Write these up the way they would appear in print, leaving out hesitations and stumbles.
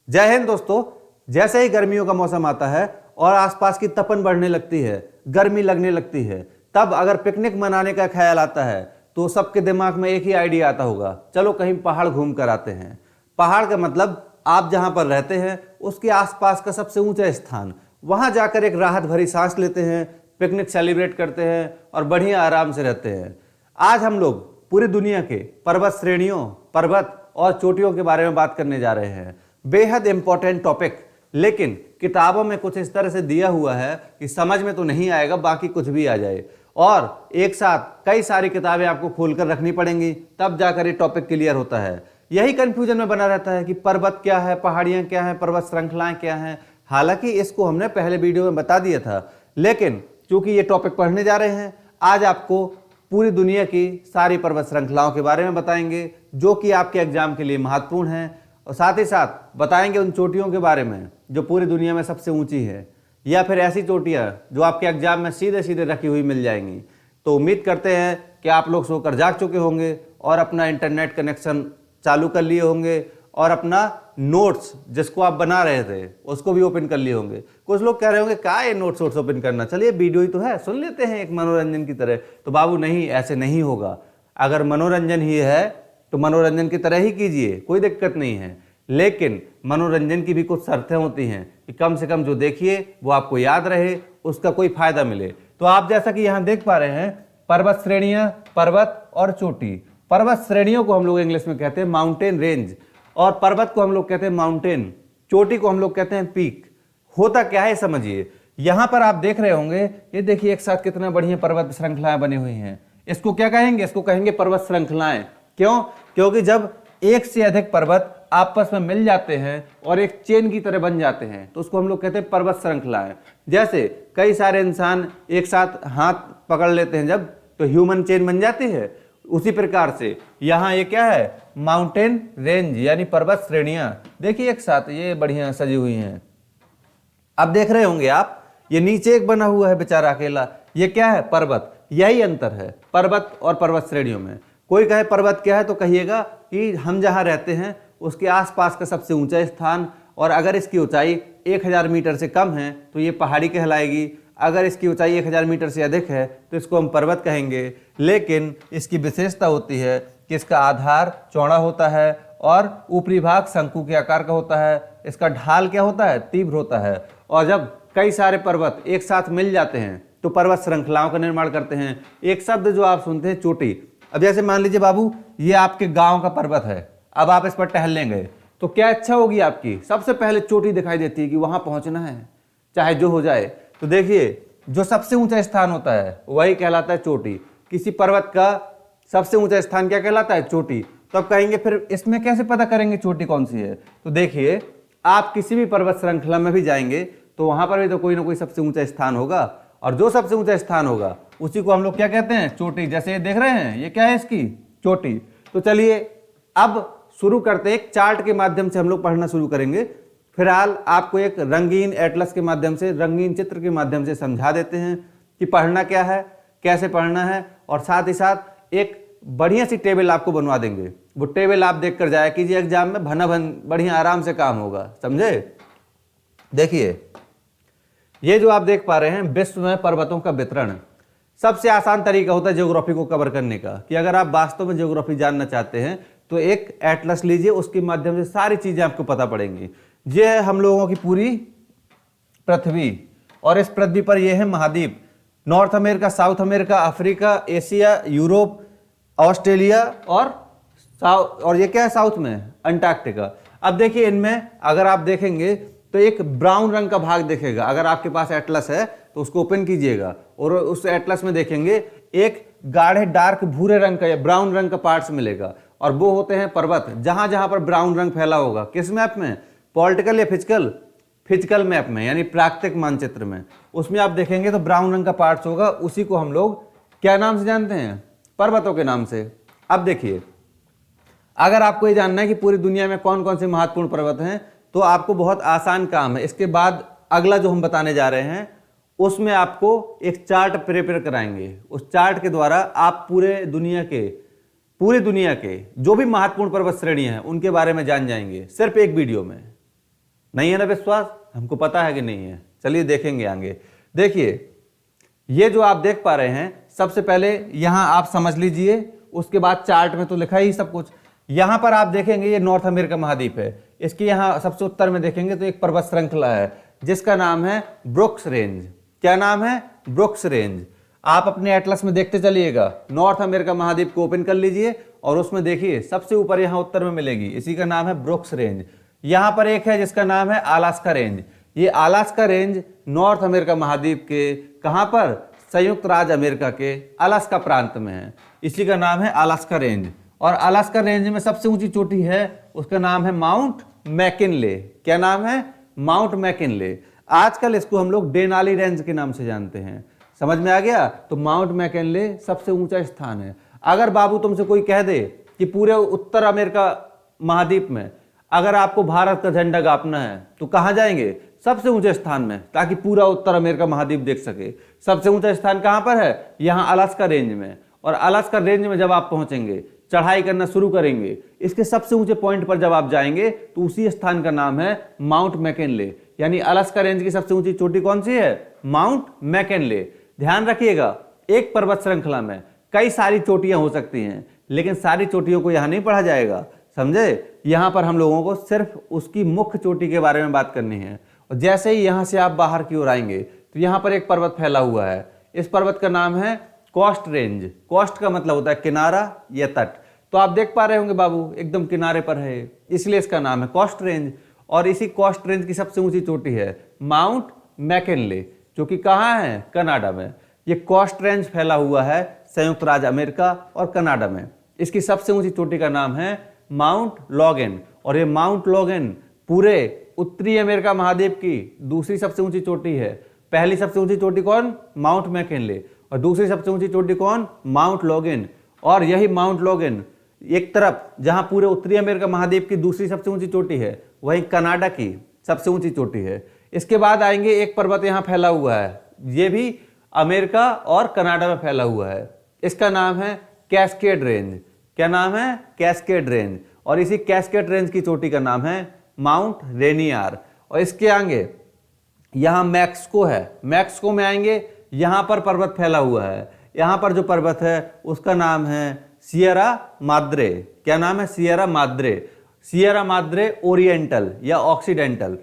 जय हिंद दोस्तों। जैसे ही गर्मियों का मौसम आता है और आसपास की तपन बढ़ने लगती है, गर्मी लगने लगती है, तब अगर पिकनिक मनाने का ख्याल आता है तो सबके दिमाग में एक ही आइडिया आता होगा, चलो कहीं पहाड़ घूम कर आते हैं। पहाड़ का मतलब आप जहां पर रहते हैं उसके आसपास का सबसे ऊंचा स्थान, वहां जाकर एक राहत भरी सांस लेते हैं, पिकनिक सेलिब्रेट करते हैं और बढ़िया आराम से रहते हैं। आज हम लोग पूरी दुनिया के पर्वत श्रेणियों, पर्वत और चोटियों के बारे में बात करने जा रहे हैं। बेहद इंपॉर्टेंट टॉपिक, लेकिन किताबों में कुछ इस तरह से दिया हुआ है कि समझ में तो नहीं आएगा, बाकी कुछ भी आ जाए। और एक साथ कई सारी किताबें आपको खोलकर रखनी पड़ेंगी, तब जाकर ये टॉपिक क्लियर होता है। यही कंफ्यूजन में बना रहता है कि पर्वत क्या है, पहाड़ियां क्या हैं, पर्वत श्रृंखलाएं क्या हैं। हालांकि इसको हमने पहले वीडियो में बता दिया था, लेकिन चूंकि ये टॉपिक पढ़ने जा रहे हैं, आज आपको पूरी दुनिया की सारी पर्वत श्रृंखलाओं के बारे में बताएंगे जो कि आपके एग्जाम के लिए महत्वपूर्ण हैं, और साथ ही साथ बताएंगे उन चोटियों के बारे में जो पूरी दुनिया में सबसे ऊंची है, या फिर ऐसी चोटियां जो आपके एग्जाम में सीधे सीधे रखी हुई मिल जाएंगी। तो उम्मीद करते हैं कि आप लोग सोकर जाग चुके होंगे और अपना इंटरनेट कनेक्शन चालू कर लिए होंगे और अपना नोट्स जिसको आप बना रहे थे उसको भी ओपन कर लिए होंगे। कुछ लोग कह रहे होंगे क्या ये नोट्स ओपन करना, चलिए वीडियो ही तो है, सुन लेते हैं एक मनोरंजन की तरह। तो बाबू नहीं, ऐसे नहीं होगा। अगर मनोरंजन ही है तो मनोरंजन की तरह ही कीजिए, कोई दिक्कत नहीं है, लेकिन मनोरंजन की भी कुछ शर्तें होती हैं कि कम से कम जो देखिए वो आपको याद रहे, उसका कोई फायदा मिले। तो आप जैसा कि यहाँ देख पा रहे हैं, पर्वत श्रेणियां, पर्वत और चोटी। पर्वत श्रेणियों को हम लोग इंग्लिश में कहते हैं माउंटेन रेंज, और पर्वत को हम लोग कहते हैं माउंटेन, चोटी को हम लोग कहते हैं पीक। होता क्या है समझिए। यहां पर आप देख रहे होंगे, ये देखिए एक साथ कितना बढ़िया पर्वत श्रृंखलाएं बनी हुई हैं। इसको क्या कहेंगे? इसको कहेंगे पर्वत श्रृंखलाएं। क्यों? क्योंकि जब एक से अधिक पर्वत आपस में मिल जाते हैं और एक चेन की तरह बन जाते हैं तो उसको हम लोग कहते हैं पर्वत श्रृंखलाएं। जैसे कई सारे इंसान एक साथ हाथ पकड़ लेते हैं जब, तो ह्यूमन चेन बन जाती है। उसी प्रकार से यहाँ ये क्या है? माउंटेन रेंज यानी पर्वत श्रेणियां। देखिए एक साथ ये बढ़िया सजी हुई हैं। अब देख रहे होंगे आप, ये नीचे एक बना हुआ है बेचारा अकेला, ये क्या है? पर्वत। यही अंतर है पर्वत और पर्वत श्रेणियों में। कोई कहे पर्वत क्या है तो कहिएगा कि हम जहां रहते हैं उसके आसपास का सबसे ऊंचा स्थान, और अगर इसकी ऊंचाई 1000 मीटर से कम है तो ये पहाड़ी कहलाएगी। अगर इसकी ऊंचाई 1000 मीटर से अधिक है तो इसको हम पर्वत कहेंगे। लेकिन इसकी विशेषता होती है कि इसका आधार चौड़ा होता है और ऊपरी भाग शंकु के आकार का होता है। इसका ढाल क्या होता है? तीव्र होता है। और जब कई सारे पर्वत एक साथ मिल जाते हैं तो पर्वत श्रृंखलाओं का निर्माण करते हैं। एक शब्द जो आप सुनते हैं चोटी। अब जैसे मान लीजिए बाबू, ये आपके गांव का पर्वत है, अब आप इस पर टहलने गए तो क्या इच्छा होगी आपकी? सबसे पहले चोटी दिखाई देती है कि वहां पहुंचना है, चाहे जो हो जाए। तो देखिए, जो सबसे ऊंचा स्थान होता है वही कहलाता है चोटी। किसी पर्वत का सबसे ऊंचा स्थान क्या कहलाता है? चोटी। तो अब कहेंगे फिर इसमें कैसे पता करेंगे चोटी कौन सी है? तो देखिए, आप किसी भी पर्वत श्रृंखला में भी जाएंगे तो वहां पर भी तो कोई ना कोई सबसे ऊंचा स्थान होगा, और जो सबसे ऊंचा स्थान होगा उसी को हम लोग क्या कहते हैं? चोटी। जैसे ये देख रहे हैं, ये क्या है? इसकी चोटी। तो चलिए अब शुरू करते हैं। एक चार्ट के माध्यम से हम लोग पढ़ना शुरू करेंगे। फिलहाल आपको एक रंगीन एटलस के माध्यम से, रंगीन चित्र के माध्यम से समझा देते हैं कि पढ़ना क्या है, कैसे पढ़ना है, और साथ ही साथ एक बढ़िया सी टेबल आपको बनवा देंगे। वो टेबल आप देख कर जाया कीजिए एग्जाम में, बढ़िया आराम से काम होगा, समझे? देखिए, ये जो आप देख पा रहे हैं, विश्व में पर्वतों का वितरण। सबसे आसान तरीका होता है ज्योग्राफी को कवर करने का, कि अगर आप वास्तव में ज्योग्राफी जानना चाहते हैं तो एक एटलस लीजिए, उसके माध्यम से सारी चीजें आपको पता पड़ेंगी। ये है हम लोगों की पूरी पृथ्वी, और इस पृथ्वी पर ये है महाद्वीप: north America, south America, Africa, Asia, Europe, Australia और ये क्या है साउथ में? अंटार्कटिका। अब देखिए, इनमें अगर आप देखेंगे तो एक ब्राउन रंग का भाग दिखेगा। अगर आपके पास एटलस है तो उसको ओपन कीजिएगा और उस एटलस में देखेंगे एक गाढ़े डार्क भूरे रंग का या ब्राउन रंग का पार्ट्स मिलेगा, और वो होते हैं पर्वत। जहां जहां पर ब्राउन रंग फैला होगा, किस मैप में? पॉलिटिकल या फिजिकल? फिजिकल मैप में, यानी प्राकृतिक मानचित्र में। उसमें आप देखेंगे तो ब्राउन रंग का पार्ट्स होगा। उसी को हम लोग क्या नाम से जानते हैं? पर्वतों के नाम से। अब देखिए, अगर आपको ये जानना है कि पूरी दुनिया में कौन कौन से महत्वपूर्ण पर्वत हैं, तो आपको बहुत आसान काम है। इसके बाद अगला जो हम बताने जा रहे हैं उसमें आपको एक चार्ट प्रिपेयर कराएंगे। उस चार्ट के द्वारा आप पूरी दुनिया के जो भी महत्वपूर्ण पर्वत श्रेणियां हैं उनके बारे में जान जाएंगे, सिर्फ एक वीडियो में। नहीं है ना विश्वास? हमको पता है कि नहीं है। चलिए देखेंगे आगे। देखिए ये जो आप देख पा रहे हैं, सबसे पहले यहां आप समझ लीजिए, उसके बाद चार्ट में तो लिखा ही सब कुछ। यहां पर आप देखेंगे ये नॉर्थ अमेरिका महाद्वीप है। इसके यहां सबसे उत्तर में देखेंगे तो एक पर्वत श्रृंखला है जिसका नाम है ब्रुक्स रेंज। क्या नाम है? Brooks range. आप अपने एटलस में देखते चलिएगा, नॉर्थ अमेरिका महाद्वीप को ओपन कर लीजिए और उसमें देखिए सबसे ऊपर यहां उत्तर में मिलेगी, इसी का नाम है ब्रुक्स रेंज। यहां पर एक है जिसका नाम है अलास्का रेंज। ये अलास्का रेंज नॉर्थ अमेरिका महाद्वीप के कहां पर? संयुक्त राज्य अमेरिका के अलास्का प्रांत में है, इसी का नाम है अलास्का रेंज। और अलास्का रेंज में सबसे ऊंची चोटी है, उसका नाम है माउंट मैकिनले। क्या नाम है? Mount McKinley. आजकल इसको हम लोग डेनाली रेंज के नाम से जानते हैं। समझ में आ गया? तो माउंट मैकिनले सबसे ऊंचा स्थान है। अगर बाबू तुमसे कोई कह दे कि पूरे उत्तर अमेरिका महाद्वीप में अगर आपको भारत का झंडा गापना है तो कहां जाएंगे? सबसे ऊंचे स्थान में, ताकि पूरा उत्तर अमेरिका महाद्वीप देख सके। सबसे ऊंचा स्थान कहां पर है? यहां अलास्का रेंज में। और अलास्का रेंज में जब आप पहुंचेंगे, चढ़ाई करना शुरू करेंगे, इसके सबसे ऊंचे पॉइंट पर जब आप जाएंगे तो उसी स्थान का नाम है माउंट मैकिनले। यानी अलास्का रेंज की सबसे ऊंची चोटी कौन सी है? Mount McKinley. ध्यान रखिएगा, एक पर्वत श्रृंखला में कई सारी चोटियां हो सकती हैं, लेकिन सारी चोटियों को यहां नहीं पढ़ा जाएगा, समझे? यहां पर हम लोगों को सिर्फ उसकी मुख्य चोटी के बारे में बात करनी है। और जैसे ही यहां से आप बाहर की ओर आएंगे तो यहां पर एक पर्वत फैला हुआ है। इस पर्वत का नाम है कोस्ट रेंज। कोस्ट का मतलब होता है किनारा या तट। तो आप देख पा रहे होंगे बाबू, एकदम किनारे पर है, इसलिए इसका नाम है कोस्ट रेंज। और इसी कोस्ट रेंज की सबसे ऊंची चोटी है माउंट मैकिनले, जो कि कहाँ है? कनाडा में। ये कोस्ट रेंज फैला हुआ है संयुक्त राज्य अमेरिका और कनाडा में। इसकी सबसे ऊंची चोटी का नाम है माउंट लॉगन। और ये माउंट लॉगन पूरे उत्तरी अमेरिका महाद्वीप की दूसरी सबसे ऊंची चोटी है। पहली सबसे ऊंची चोटी कौन? Mount McKinley. और दूसरी सबसे ऊंची चोटी कौन? Mount logon. और यही माउंट लॉगन एक तरफ जहां पूरे उत्तरी अमेरिका महाद्वीप की दूसरी सबसे ऊंची चोटी है, वहीं कनाडा की सबसे ऊंची चोटी है। इसके बाद आएंगे, एक पर्वत यहां फैला हुआ है, ये भी अमेरिका और कनाडा में फैला हुआ है। इसका नाम है कैस्केड रेंज। क्या नाम है? Cascade range. और इसी कैस्केड रेंज की चोटी का नाम है माउंट रेनियर। और इसके आगे यहां मैक्सिको है। मैक्सिको में आएंगे, यहां पर पर्वत फैला हुआ है। यहां पर जो पर्वत है उसका नाम है सियरा माद्रे। क्या नाम है? Sierra Madre. Sierra Madre oriental या ऑक्सीडेंटल।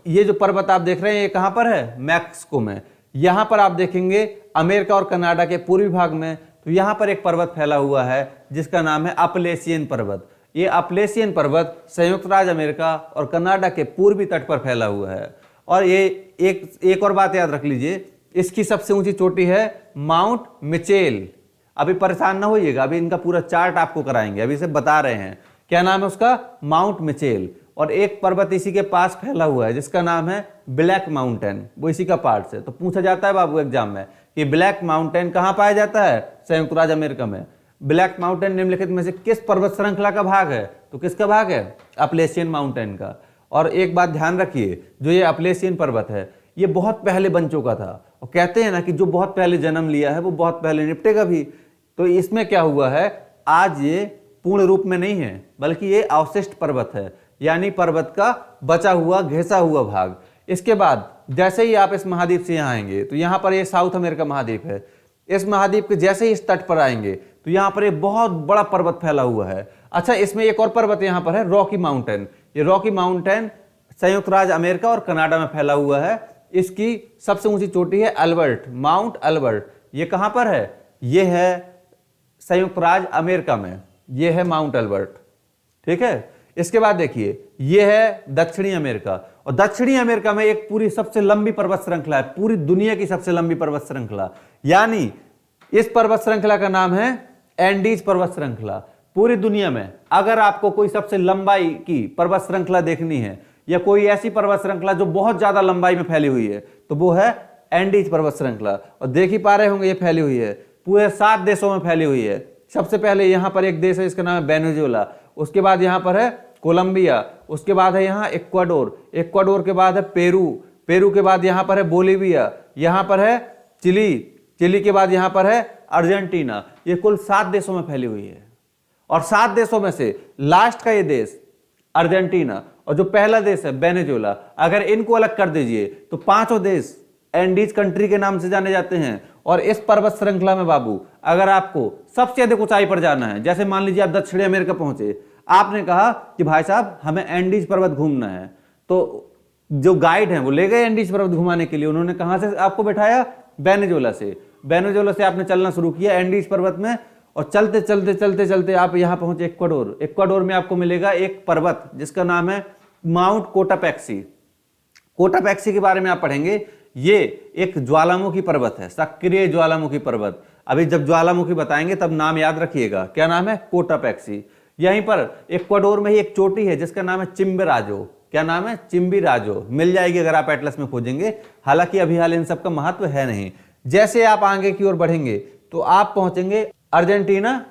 ये जो पर्वत आप देख रहे हैं, ये कहां पर है? मैक्सिको में। यहां पर आप देखेंगे अमेरिका और कनाडा के पूर्वी भाग में, तो यहां पर एक पर्वत फैला हुआ है जिसका नाम है अपलेशियन पर्वत। ये अपलेशियन पर्वत संयुक्त राज्य अमेरिका और कनाडा के पूर्वी तट पर फैला हुआ है। और ये एक और बात याद रख लीजिए, इसकी सबसे ऊंची चोटी है माउंट मिचेल। अभी परेशान ना होइएगा, अभी इनका पूरा चार्ट आपको कराएंगे, अभी से बता रहे हैं। क्या नाम है उसका? Mount Mitchell. और एक पर्वत इसी के पास फैला हुआ है जिसका नाम है ब्लैक माउंटेन, वो इसी का पार्ट है। तो पूछा जाता है बाबू एग्जाम में कि ब्लैक माउंटेन कहां पाया जाता है? संयुक्त राज्य अमेरिका में। ब्लैक माउंटेन निम्नलिखित में से किस पर्वत श्रृंखला का भाग है? तो किसका भाग है? अपलेशियन माउंटेन का। और एक बात ध्यान रखिए, जो ये अपलेशियन पर्वत है ये बहुत पहले बन चुका था। और कहते हैं ना कि जो बहुत पहले जन्म लिया है वो बहुत पहले निपटेगा भी। तो इसमें क्या हुआ है, आज ये पूर्ण रूप में नहीं है, बल्कि ये अवशिष्ट पर्वत है, यानी पर्वत का बचा हुआ घिसा हुआ भाग। इसके बाद जैसे ही आप इस महाद्वीप से यहाँ आएंगे तो यहाँ पर ये साउथ अमेरिका महाद्वीप है। इस महाद्वीप के जैसे ही इस तट पर आएंगे तो यहाँ पर एक बहुत बड़ा पर्वत फैला हुआ है। अच्छा, इसमें एक और पर्वत यहाँ पर है, रॉकी माउंटेन। ये रॉकी माउंटेन संयुक्त राज्य अमेरिका और कनाडा में फैला हुआ है। इसकी सबसे ऊंची चोटी है अल्बर्ट, माउंट अल्बर्ट। ये कहां पर है? ये है संयुक्त राज्य अमेरिका में, ये है माउंट अल्बर्ट। ठीक है। इसके बाद देखिए, ये है दक्षिणी अमेरिका। और दक्षिणी अमेरिका में एक पूरी सबसे लंबी पर्वत श्रृंखला है, पूरी दुनिया की सबसे लंबी पर्वत श्रृंखला। यानी इस पर्वत श्रृंखला का नाम है एंडीज पर्वत श्रृंखला। पूरी दुनिया में अगर आपको कोई सबसे लंबाई की पर्वत श्रृंखला देखनी है या कोई ऐसी पर्वत श्रृंखला जो बहुत ज्यादा लंबाई में फैली हुई है, तो वो है एंडीज पर्वत श्रृंखला। और देख ही पा रहे होंगे ये फैली हुई है, पूरे 7 देशों में फैली हुई है। सबसे पहले यहाँ पर एक देश है, इसका नाम है वेनेजुएला। उसके बाद यहाँ पर है कोलंबिया। उसके बाद है यहाँ इक्वाडोर। इक्वाडोर के बाद है पेरू। पेरू के बाद यहाँ पर है बोलीविया। यहाँ पर है चिली। चिली के बाद यहाँ पर है अर्जेंटीना। ये कुल 7 देशों में फैली हुई है। और 7 देशों में से लास्ट का ये देश अर्जेंटीना, और जो पहला देश है वेनेजुएला। अगर इनको अलग कर दीजिए तो पांचों देश एंडीज कंट्री के नाम से जाने जाते हैं। और इस पर्वत श्रृंखला में बाबू अगर आपको सबसे अधिक ऊंचाई पर जाना है, जैसे मान लीजिए आप दक्षिणी अमेरिका पहुंचे, आपने कहा कि भाई साहब हमें एंडीज पर्वत घूमना है, तो जो गाइड हैं वो ले गए एंडीज पर्वत घुमाने के लिए। उन्होंने कहां से आपको बैठाया? वेनेजुएला से। वेनेजुएला से आपने चलना शुरू किया एंडीज पर्वत में, और चलते चलते चलते चलते आप यहां पहुंचे इक्वाडोर। इक्वाडोर में आपको मिलेगा एक पर्वत जिसका नाम है माउंट कोटापेक्सी। कोटापेक्सी के बारे में आप पढ़ेंगे, ये एक ज्वालामुखी पर्वत है, सक्रिय ज्वालामुखी पर्वत। अभी जब ज्वालामुखी बताएंगे तब नाम याद रखिएगा, क्या नाम है? कोटापेक्सी। यहीं पर इक्वाडोर में ही एक चोटी है जिसका नाम है चिम्बिराजो। क्या नाम है? चिम्बिराजो। मिल जाएगी अगर आप एटलस में खोजेंगे, हालांकि अभी हाल इन सब का महत्व है नहीं। जैसे आप आगे की ओर बढ़ेंगे तो आप पहुंचेंगे अर्जेंटीना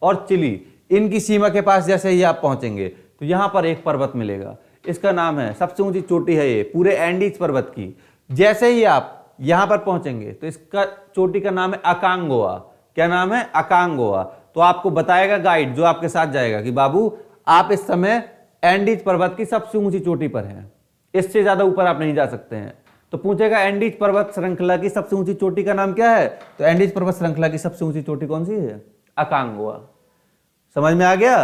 और चिली, इनकी सीमा के पास जैसे ही आप पहुंचेंगे तो यहां पर एक पर्वत मिलेगा, इसका नाम है, सबसे ऊंची चोटी है ये पूरे एंडीज पर्वत की। जैसे ही आप यहां पर पहुंचेंगे तो इसका चोटी का नाम है अकांगोआ। क्या नाम है? अकांगोआ। तो आपको बताएगा गाइड जो आपके साथ जाएगा कि बाबू आप इस समय एंडीज पर्वत की सबसे ऊंची चोटी पर हैं, इससे ज्यादा ऊपर आप नहीं जा सकते हैं। तो पूछेगा एंडीज पर्वत श्रृंखला की सबसे ऊंची चोटी का नाम क्या है? तो एंडीज पर्वत श्रृंखला की सबसे ऊंची चोटी कौन सी है? अकांगोआ। समझ में आ गया?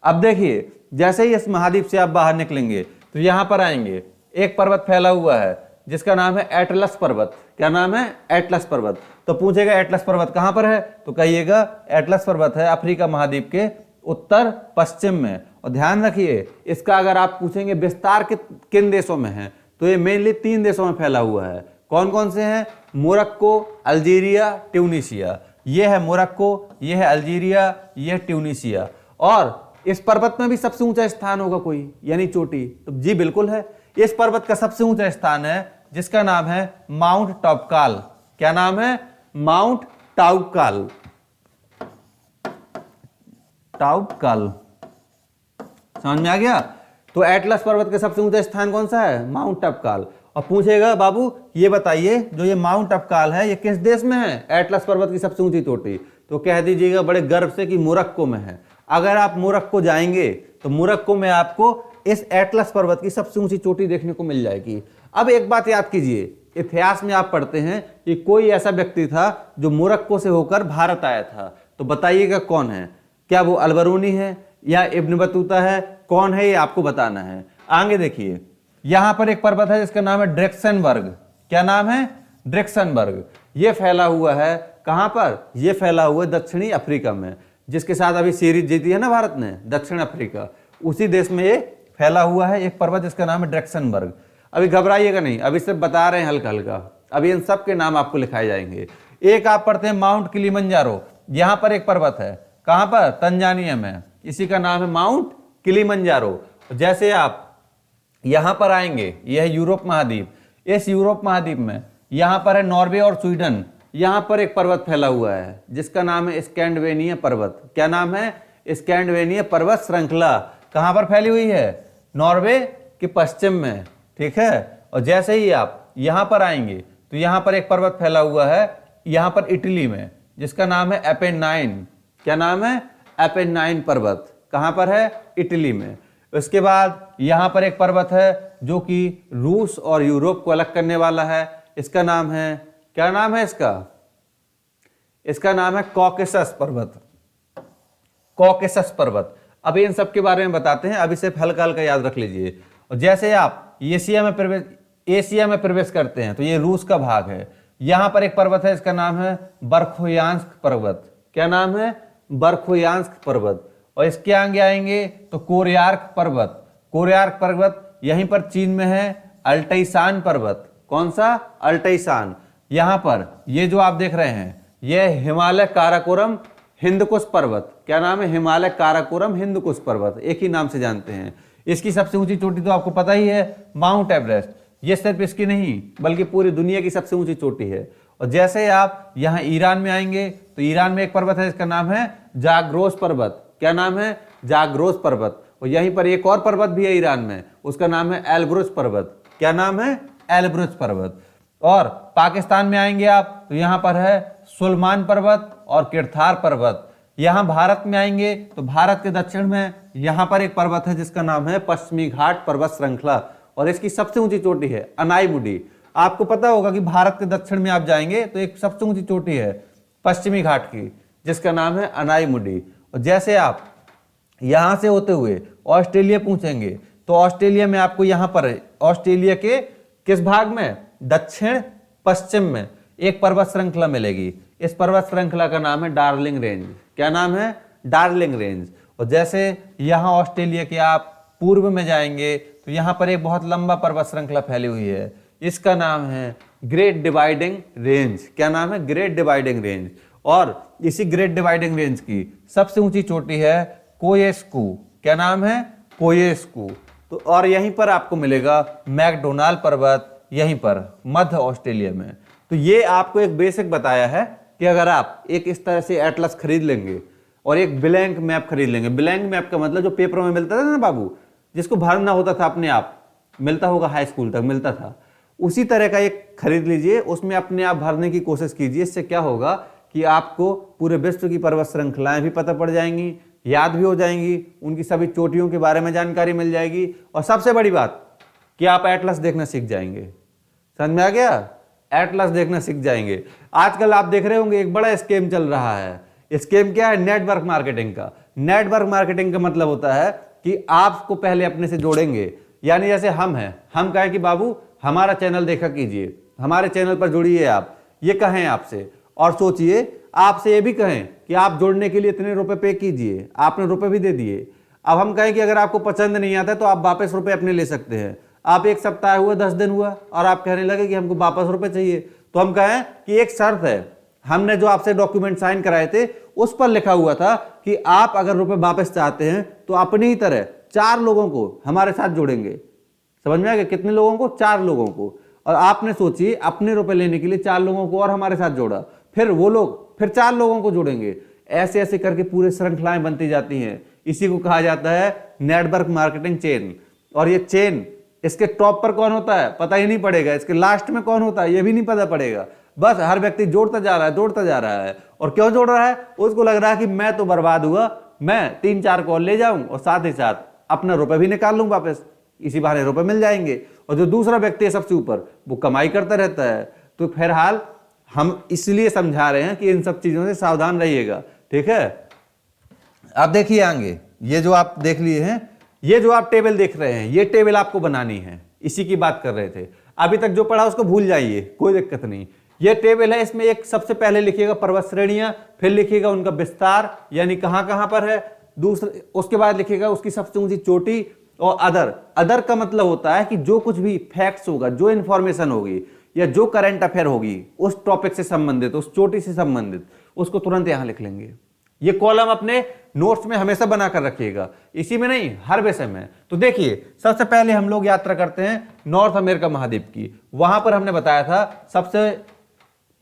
अब देखिए, जैसे ही इस महाद्वीप से आप बाहर निकलेंगे तो यहां पर आएंगे, एक पर्वत फैला हुआ है जिसका नाम है एटलस पर्वत। क्या नाम है? एटलस पर्वत। तो पूछेगा एटलस पर्वत कहां पर है? तो कहिएगा एटलस पर्वत है अफ्रीका महाद्वीप के उत्तर पश्चिम में। और ध्यान रखिए, इसका अगर आप पूछेंगे विस्तार किन देशों में है, तो ये मेनली 3 देशों में फैला हुआ है। कौन कौन से हैं? Morocco, Algeria, Tunisia. ये है मोरक्को, ये है अल्जीरिया, ये है ट्यूनीशिया। और इस पर्वत में भी सबसे ऊंचा स्थान होगा कोई, यानी चोटी? तो जी बिल्कुल है। इस पर्वत का सबसे ऊंचा स्थान है जिसका नाम है माउंट टॉपकाल। क्या नाम है? माउंट टाउकाल। टाउकाल। समझ में आ गया? तो एटलस पर्वत का सबसे ऊंचा स्थान कौन सा है? माउंट टॉपकाल। और पूछेगा बाबू ये बताइए जो ये माउंट टॉपकाल है ये किस देश में है? एटलस पर्वत की सबसे ऊंची चोटी। तो कह दीजिएगा बड़े गर्व से कि मोरक्को में है। अगर आप मोरक्को जाएंगे तो मोरक्को में आपको इस एटलस पर्वत की सबसे ऊंची चोटी देखने को मिल जाएगी। अब एक बात याद कीजिए, इतिहास में आप पढ़ते हैं कि कोई ऐसा व्यक्ति था जो मोरक्को से होकर भारत आया था। तो बताइएगा कौन है? क्या वो अलबरूनी है या इब्न बतूता है? कौन है ये आपको बताना है। आगे देखिए, यहां पर एक पर्वत है जिसका नाम है ड्रेक्सनबर्ग। क्या नाम है? ड्रेक्सनबर्ग। ये फैला हुआ है कहां पर? ये फैला हुआ है दक्षिणी अफ्रीका में, जिसके साथ अभी सीरीज जीती है ना भारत ने, दक्षिण अफ्रीका, उसी देश में ये फैला हुआ है एक पर्वत जिसका नाम है ड्रेक्सनबर्ग। अभी घबराइएगा नहीं, अभी सिर्फ बता रहे हैं हल्का हल्का, अभी इन सब के नाम आपको लिखाए जाएंगे। एक आप पढ़ते हैं माउंट किलिमंजारो। यहां पर एक पर्वत है, कहां पर? तंजानिया में, इसी का नाम है माउंट किलिमंजारो। जैसे आप यहां पर आएंगे, यह है यूरोप महाद्वीप। इस यूरोप महाद्वीप में यहां पर है नॉर्वे और स्वीडन। यहां पर एक पर्वत फैला हुआ है जिसका नाम है स्कैंडिनेविया पर्वत। क्या नाम है? स्कैंडिनेविया पर्वत श्रृंखला। कहां पर फैली हुई है? नॉर्वे के पश्चिम में, ठीक है। और जैसे ही आप यहां पर आएंगे तो यहां पर एक पर्वत फैला हुआ है यहां पर इटली में, जिसका नाम है एपेनाइन। क्या नाम है? एपेनाइन पर्वत। कहां पर है? इटली में। उसके बाद यहां पर एक पर्वत है जो कि रूस और यूरोप को अलग करने वाला है। इसका नाम है, क्या नाम है इसका? इसका नाम है कॉकेसस पर्वत। कॉकेसस पर्वत। अभी इन सब के बारे में बताते हैं, अभी सिर्फ हल्का हल्का याद रख लीजिए। और जैसे आप एशिया में प्रवेश करते हैं तो ये रूस का भाग है। यहां पर एक पर्वत है, इसका नाम है बरखोयांस्क पर्वत। क्या नाम है? बरखोयांस्क पर्वत। और इसके आगे आएंगे तो कोरियार्क पर्वत। कोरियार्क पर्वत यहीं पर चीन में है। अल्टाईशान पर्वत। कौन सा? अल्टाईशान। यहां पर ये जो आप देख रहे हैं यह हिमालय काराकोरम हिंदकुश पर्वत। क्या नाम है? हिमालय काराकोरम हिंदकुश पर्वत, एक ही नाम से जानते हैं। इसकी सबसे ऊंची चोटी तो आपको पता ही है, माउंट एवरेस्ट। ये सिर्फ इसकी नहीं बल्कि पूरी दुनिया की सबसे ऊंची चोटी है। और जैसे आप यहाँ ईरान में आएंगे तो ईरान में एक पर्वत है जिसका नाम है जाग्रोस पर्वत। क्या नाम है? जाग्रोस पर्वत। और यहीं पर एक और पर्वत भी है ईरान में, उसका नाम है एल्ब्रुज पर्वत। क्या नाम है? एल्ब्रुज पर्वत। और पाकिस्तान में आएंगे आप तो यहां पर है सुलेमान पर्वत और किरथार पर्वत। यहाँ भारत में आएंगे तो भारत के दक्षिण में यहाँ पर एक पर्वत है जिसका नाम है पश्चिमी घाट पर्वत श्रृंखला, और इसकी सबसे ऊंची चोटी है अनाईमुडी। आपको पता होगा कि भारत के दक्षिण में आप जाएंगे तो एक सबसे ऊंची चोटी है पश्चिमी घाट की जिसका नाम है अनाईमुडी। और जैसे आप यहां से होते हुए ऑस्ट्रेलिया पहुंचेंगे तो ऑस्ट्रेलिया में आपको यहां पर ऑस्ट्रेलिया के किस भाग में, दक्षिण पश्चिम में एक पर्वत श्रृंखला मिलेगी। इस पर्वत श्रृंखला का नाम है डार्लिंग रेंज। क्या नाम है, डार्लिंग रेंज। और जैसे यहां ऑस्ट्रेलिया के आप पूर्व में जाएंगे तो यहां पर एक बहुत लंबा पर्वत श्रृंखला फैली हुई है, इसका नाम है ग्रेट डिवाइडिंग रेंज। क्या नाम है, ग्रेट डिवाइडिंग रेंज। और इसी ग्रेट डिवाइडिंग रेंज की सबसे ऊंची चोटी है कोयेस्कू। क्या नाम है, कोयेस्कू। तो और यहीं पर आपको मिलेगा मैकडोनाल्ड पर्वत, यहीं पर मध्य ऑस्ट्रेलिया में। तो ये आपको एक बेसिक बताया है कि अगर आप एक इस तरह से एटलस खरीद लेंगे और एक ब्लैंक मैप खरीद लेंगे, ब्लैंक मैप का मतलब जो पेपरों में मिलता था ना बाबू, जिसको भरना होता था अपने आप, मिलता होगा हाई स्कूल तक मिलता था, उसी तरह का एक खरीद लीजिए, उसमें अपने आप भरने की कोशिश कीजिए। इससे क्या होगा कि आपको पूरे विश्व की पर्वत श्रृंखलाएं भी पता पड़ जाएंगी, याद भी हो जाएंगी, उनकी सभी चोटियों के बारे में जानकारी मिल जाएगी, और सबसे बड़ी बात कि आप एटलस देखना सीख जाएंगे। समझ में आ गया, एटलस देखना सीख जाएंगे। आजकल आप देख रहे होंगे एक बड़ा स्कीम चल रहा है। स्कीम क्या है, नेटवर्क मार्केटिंग का। नेटवर्क मार्केटिंग का मतलब होता है कि आपको पहले अपने से जोड़ेंगे, यानी जैसे हम हैं, हम कहें कि बाबू हमारा चैनल देखा कीजिए, हमारे चैनल पर जुड़िए आप, ये कहें आपसे, और सोचिए आपसे ये भी कहें कि आप जुड़ने के लिए इतने रुपए पे कीजिए, आपने रुपए भी दे दिए। अब हम कहें कि अगर आपको पसंद नहीं आता तो आप वापस रुपए अपने ले सकते हैं। आप एक सप्ताह हुआ, 10 दिन हुआ और आप कहने लगे कि हमको वापस रुपए चाहिए, तो हम कहें कि एक शर्त है, हमने जो आपसे डॉक्यूमेंट साइन कराए थे उस पर लिखा हुआ था कि आप अगर रुपए वापस चाहते हैं तो अपनी ही तरह 4 लोगों को हमारे साथ जोड़ेंगे। समझ में आ गया, कितने लोगों को, 4 लोगों को। और आपने सोचिए अपने रुपए लेने के लिए 4 लोगों को और हमारे साथ जोड़ा, फिर वो लोग फिर 4 लोगों को जोड़ेंगे, ऐसे ऐसे करके पूरे श्रृंखलाएं बनती जाती हैं। इसी को कहा जाता है नेटवर्क मार्केटिंग चेन। और ये चेन, इसके टॉप पर कौन होता है पता ही नहीं पड़ेगा, इसके लास्ट में कौन होता है ये भी नहीं पता पड़ेगा। बस हर व्यक्ति जोड़ता जा रहा है, जोड़ता जा रहा है। और क्यों जोड़ रहा है, उसको लग रहा है कि मैं तो बर्बाद हुआ, मैं 3-4 कॉल ले जाऊं और साथ ही साथ अपना रुपए भी निकाल लूं वापस, इसी बहाने रुपए मिल जाएंगे। और जो दूसरा व्यक्ति है सबसे ऊपर, वो कमाई करता रहता है। तो फिलहाल हम इसलिए समझा रहे हैं कि इन सब चीजों से सावधान रहिएगा, ठीक है। अब देखिए आगे, ये जो आप देख लिए हैं, ये जो आप टेबल देख रहे हैं, ये टेबल आपको बनानी है, इसी की बात कर रहे थे। अभी तक जो पढ़ा उसको भूल जाइए, कोई दिक्कत नहीं। ये टेबल है, इसमें एक सबसे पहले लिखिएगा पर्वत श्रेणियां, फिर लिखिएगा उनका विस्तार यानी कहां कहां पर है, दूसरे उसके बाद लिखिएगा उसकी सबसे ऊंची चोटी, और अदर का मतलब होता है कि जो कुछ भी फैक्ट्स होगा, जो इंफॉर्मेशन होगी या जो करंट अफेयर होगी उस टॉपिक से संबंधित, उस चोटी से संबंधित, उसको तुरंत यहां लिख लेंगे। ये कॉलम अपने नोट्स में हमेशा बनाकर रखिएगा, इसी में नहीं हर विषय में। तो देखिए सबसे पहले हम लोग यात्रा करते हैं नॉर्थ अमेरिका महाद्वीप की। वहां पर हमने बताया था सबसे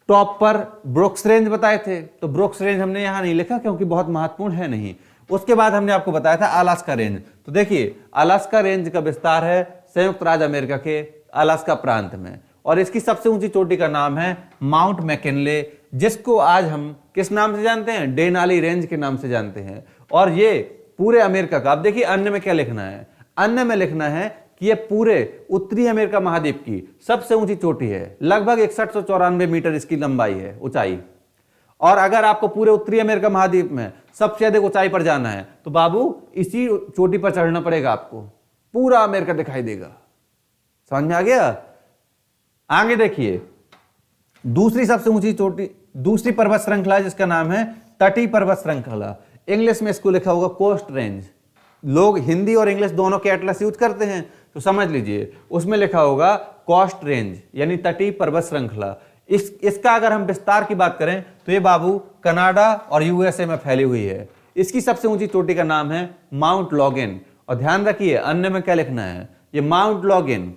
टॉप पर ब्रुक्स रेंज बताए थे, तो ब्रुक्स रेंज हमने यहां नहीं लिखा क्योंकि बहुत महत्वपूर्ण है नहीं। उसके बाद हमने आपको बताया था अलास्का रेंज। तो देखिए अलास्का रेंज का विस्तार है संयुक्त राज्य अमेरिका के अलास्का प्रांत में, और इसकी सबसे ऊंची चोटी का नाम है माउंट मैकिनले, जिसको आज हम किस नाम से जानते हैं, डेनाली रेंज के नाम से जानते हैं। और ये पूरे अमेरिका का, अब देखिए अन्य में क्या लिखना है, अन्य में लिखना है कि ये पूरे उत्तरी अमेरिका महाद्वीप की सबसे ऊंची चोटी है। लगभग 6194 मीटर इसकी लंबाई है, ऊंचाई। और अगर आपको पूरे उत्तरी अमेरिका महाद्वीप में सबसे अधिक ऊंचाई पर जाना है तो बाबू इसी चोटी पर चढ़ना पड़ेगा आपको, पूरा अमेरिका दिखाई देगा। समझ में आ गया। आगे देखिए दूसरी सबसे ऊंची चोटी, दूसरी पर्वत श्रृंखला जिसका नाम है तटीय पर्वत श्रृंखला। इंग्लिश में इसको लिखा होगा कोस्ट रेंज। लोग हिंदी और इंग्लिश दोनों के एटलस यूज करते हैं, तो समझ लीजिए उसमें लिखा होगा कोस्ट रेंज यानी तटीय पर्वत श्रृंखला। इसका अगर हम विस्तार की बात करें तो ये बाबू कनाडा और यूएसए में फैली हुई है। इसकी सबसे ऊंची चोटी का नाम है माउंट लॉगिन। और ध्यान रखिए अन्य में क्या लिखना है, ये माउंट लॉगिन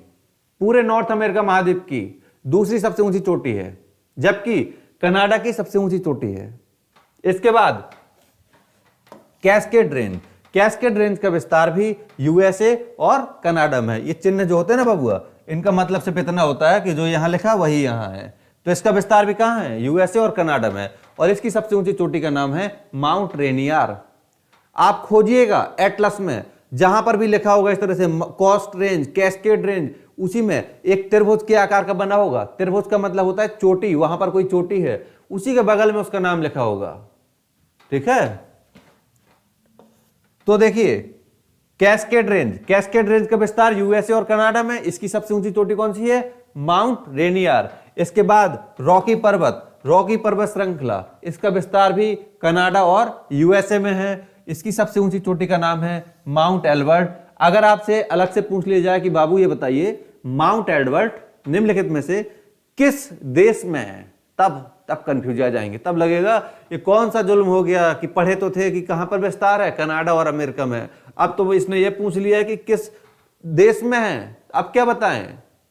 पूरे नॉर्थ अमेरिका महाद्वीप की दूसरी सबसे ऊंची चोटी है, जबकि कनाडा की सबसे ऊंची चोटी है। इसके बाद कैस्केड रेंज। कैस्केड रेंज का विस्तार भी यूएसए और कनाडा में है। ये चिन्ह जो होते हैं ना बबुआ, इनका मतलब सिर्फ इतना होता है कि जो यहां लिखा वही यहां है। तो इसका विस्तार भी कहां है, यूएसए और कनाडा में। और इसकी सबसे ऊंची चोटी का नाम है माउंट रेनियर। आप खोजिएगा एटलस में, जहां पर भी लिखा होगा इस तरह से कोस्ट रेंज, कैस्केड रेंज, उसी में एक त्रिभुज के आकार का बना होगा। त्रिभुज का मतलब होता है चोटी, वहां पर कोई चोटी है, उसी के बगल में उसका नाम लिखा होगा। ठीक है, तो देखिए कैस्केड रेंज, कैस्केड रेंज का विस्तार यूएसए और कनाडा में। इसकी सबसे ऊंची चोटी कौन सी है? Mount Rainier. इसके बाद रॉकी पर्वत, रॉकी पर्वत श्रृंखला, इसका विस्तार भी कनाडा और यूएसए में है। इसकी सबसे ऊंची चोटी का नाम है माउंट एल्बर्ट। अगर आपसे अलग से पूछ लिया जाए कि बाबू ये बताइए माउंट एल्बर्ट निम्नलिखित में से किस देश में है, तब कंफ्यूज आ जाएंगे, तब लगेगा ये कौन सा जुल्म हो गया कि पढ़े तो थे कि कहां पर विस्तार है, कनाडा और अमेरिका में, अब तो इसने ये पूछ लिया है कि किस देश में है, अब क्या बताएं।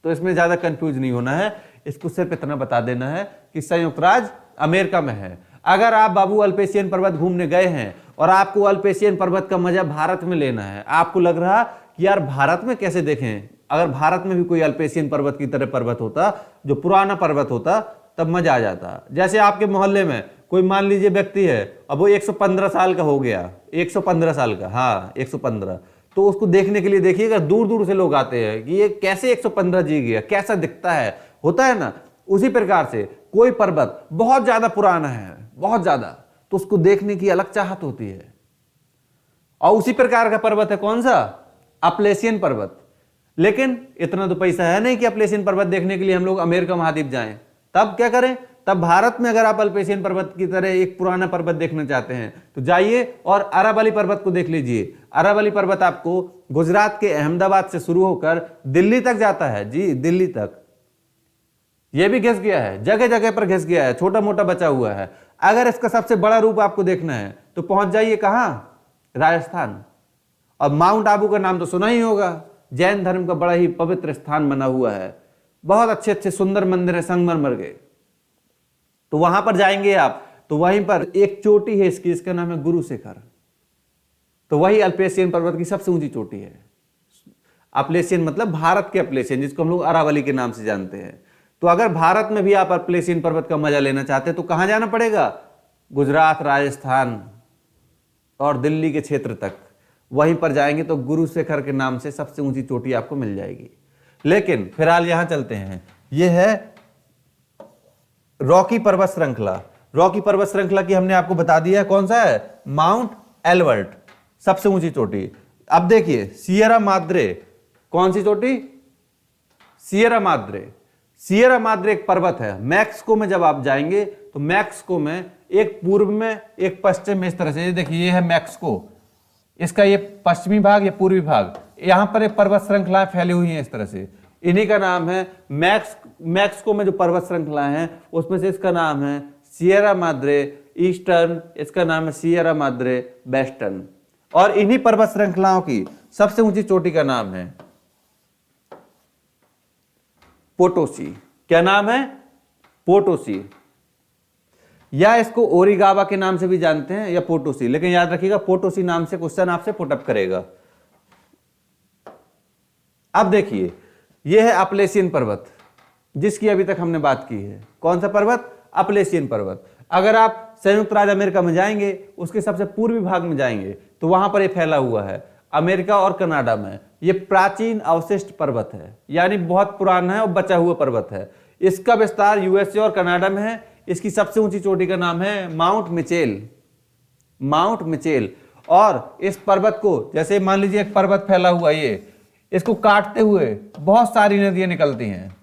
तो इसमें ज्यादा कंफ्यूज नहीं होना है, इसको सिर्फ इतना बता देना है कि संयुक्त राज्य अमेरिका में है। अगर आप बाबू अल्पेशियन पर्वत घूमने गए हैं और आपको अल्पेशियन पर्वत का मजा भारत में लेना है, आपको लग रहा कि यार भारत में कैसे देखें, अगर भारत में भी कोई अल्पेशियन पर्वत की तरह पर्वत होता, जो पुराना पर्वत होता, तब मजा आ जाता। जैसे आपके मोहल्ले में कोई मान लीजिए व्यक्ति है, अब वो 115 साल का हो गया, 115 साल का, हाँ 115, तो उसको देखने के लिए देखिएगा दूर दूर से लोग आते हैं कि ये कैसे 115 जी गया, कैसा दिखता है, होता है ना। उसी प्रकार से कोई पर्वत बहुत ज्यादा पुराना है, बहुत ज्यादा, तो उसको देखने की अलग चाहत होती है। और उसी प्रकार का पर्वत है कौन सा? अपलेशियन पर्वत। लेकिन इतना तो पैसा है नहीं कि अपलेशियन पर्वत देखने के लिए हम लोग अमेरिका महाद्वीप जाएं। तब क्या करें? तब भारत में अगर आप अल्पेशियन पर्वत की तरह एक पुराना पर्वत देखना चाहते हैं तो जाइए और अरावली पर्वत को देख लीजिए। अरावली पर्वत आपको गुजरात के अहमदाबाद से शुरू होकर दिल्ली तक जाता है। जी, दिल्ली तक। यह भी घिस गया है, जगह जगह पर घिस गया है, छोटा मोटा बचा हुआ है। अगर इसका सबसे बड़ा रूप आपको देखना है तो पहुंच जाइए कहां? राजस्थान। और माउंट आबू का नाम तो सुना ही होगा, जैन धर्म का बड़ा ही पवित्र स्थान बना हुआ है, बहुत अच्छे अच्छे सुंदर मंदिर है संगमरमर के। तो वहां पर जाएंगे आप तो वहीं पर एक चोटी है इसकी, इसका नाम है गुरु शिखर। तो वही अल्पेशियन पर्वत की सबसे ऊंची चोटी है। अपलेशियन मतलब भारत के अपलेशियन, जिसको हम लोग अरावली के नाम से जानते हैं। तो अगर भारत में भी आप अपलेशियन पर्वत का मजा लेना चाहते हैं तो कहां जाना पड़ेगा? गुजरात, राजस्थान और दिल्ली के क्षेत्र तक, वहीं पर जाएंगे तो गुरु शिखर के नाम से सबसे ऊंची चोटी आपको मिल जाएगी। लेकिन फिलहाल यहां चलते हैं, यह है रॉकी पर्वत श्रृंखला। रॉकी पर्वत श्रृंखला की हमने आपको बता दिया है कौन सा है? माउंट एल्बर्ट, सबसे ऊंची चोटी। अब देखिए सियरा माद्रे, कौन सी चोटी? Sierra Madre. सियरा माद्रे एक पर्वत है। मैक्सिको में जब आप जाएंगे तो मैक्सिको में एक पूर्व में एक पश्चिम में, इस तरह से, ये देखिए ये है मैक्सिको, इसका ये पश्चिमी भाग, ये पूर्वी भाग, यहां पर एक पर्वत श्रृंखलाएं फैली हुई हैं इस तरह से, इन्हीं का नाम है मैक्सिको में जो पर्वत श्रृंखला है उसमें से इसका नाम है सियरा माद्रे ईस्टर्न, इसका नाम है सियरा माद्रे वेस्टर्न। और इन्हीं पर्वत श्रृंखलाओं की सबसे ऊंची चोटी का नाम है पोटोसी। क्या नाम है? पोटोसी, या इसको ओरिगावा के नाम से भी जानते हैं या पोटोसी, लेकिन याद रखिएगा पोटोसी नाम से क्वेश्चन आपसे पुटअप करेगा। अब देखिए यह है अपलेशियन पर्वत, जिसकी अभी तक हमने बात की है। कौन सा पर्वत? अपलेशियन पर्वत। अगर आप संयुक्त राज्य अमेरिका में जाएंगे, उसके सबसे पूर्वी भाग में जाएंगे तो वहां पर यह फैला हुआ है, अमेरिका और कनाडा में। यह प्राचीन अवशिष्ट पर्वत है, यानी बहुत पुराना है और बचा हुआ पर्वत है। इसका विस्तार यूएसए और कनाडा में है। इसकी सबसे ऊंची चोटी का नाम है माउंट मिचेल, माउंट मिचेल। और इस पर्वत को, जैसे मान लीजिए एक पर्वत फैला हुआ, ये इसको काटते हुए बहुत सारी नदियां निकलती हैं,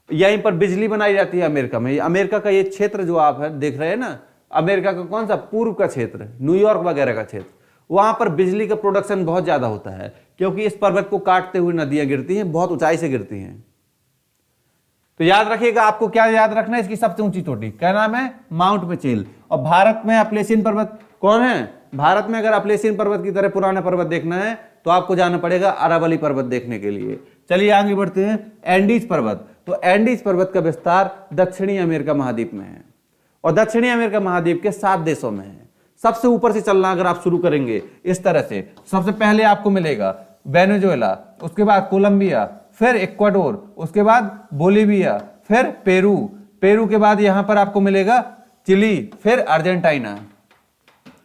यहीं पर बिजली बनाई जाती है अमेरिका में। अमेरिका का ये क्षेत्र जो आप है देख रहे हैं ना, अमेरिका का कौन सा? पूर्व का क्षेत्र, न्यूयॉर्क वगैरह का क्षेत्र, वहां पर बिजली का प्रोडक्शन बहुत ज्यादा होता है, क्योंकि इस पर्वत को काटते हुए नदियां गिरती हैं, बहुत ऊंचाई से गिरती हैं। तो याद रखिएगा, आपको क्या याद रखना है? इसकी सबसे ऊंची चोटी क्या नाम है? Mount Mitchell. और भारत में अपलेशियन पर्वत कौन है? भारत में अगर अपलेशियन पर्वत की तरह पुराना पर्वत देखना है तो आपको जाना पड़ेगा अरावली पर्वत देखने के लिए। चलिए आगे बढ़ते हैं। एंडीज पर्वत। तो एंडीज पर्वत का विस्तार दक्षिणी अमेरिका महाद्वीप में है और दक्षिणी अमेरिका महाद्वीप के 7 देशों में है। सबसे ऊपर से चलना अगर आप शुरू करेंगे इस तरह से, सबसे पहले आपको मिलेगा वेनेजुएला, उसके बाद कोलंबिया, फिर इक्वाडोर, उसके बाद बोलिविया, फिर पेरू, पेरू के बाद यहां पर आपको मिलेगा चिली, फिर अर्जेंटीना।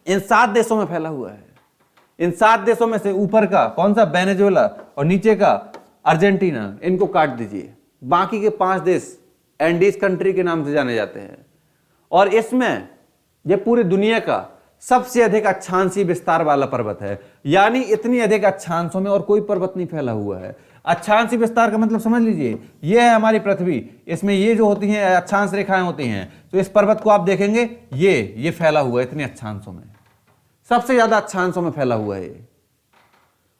इन 7 देशों में फैला हुआ है। इन 7 देशों में से ऊपर का कौन सा, वेनेजुएला, और नीचे का अर्जेंटीना, इनको काट दीजिए। बाकी के 5 देश एंडीज कंट्री के नाम से जाने जाते हैं। और इसमें यह पूरी दुनिया का सबसे अधिक अक्षांशीय विस्तार वाला पर्वत है, यानी इतनी अधिक अक्षांशों में और कोई पर्वत नहीं फैला हुआ है। अक्षांशीय विस्तार का मतलब समझ लीजिए, यह है हमारी पृथ्वी, इसमें ये जो होती हैं अक्षांश रेखाएं होती हैं, तो इस पर्वत को आप देखेंगे ये फैला हुआ है इतने अक्षांशों में, सबसे ज्यादा अक्षांशों में फैला हुआ है ये।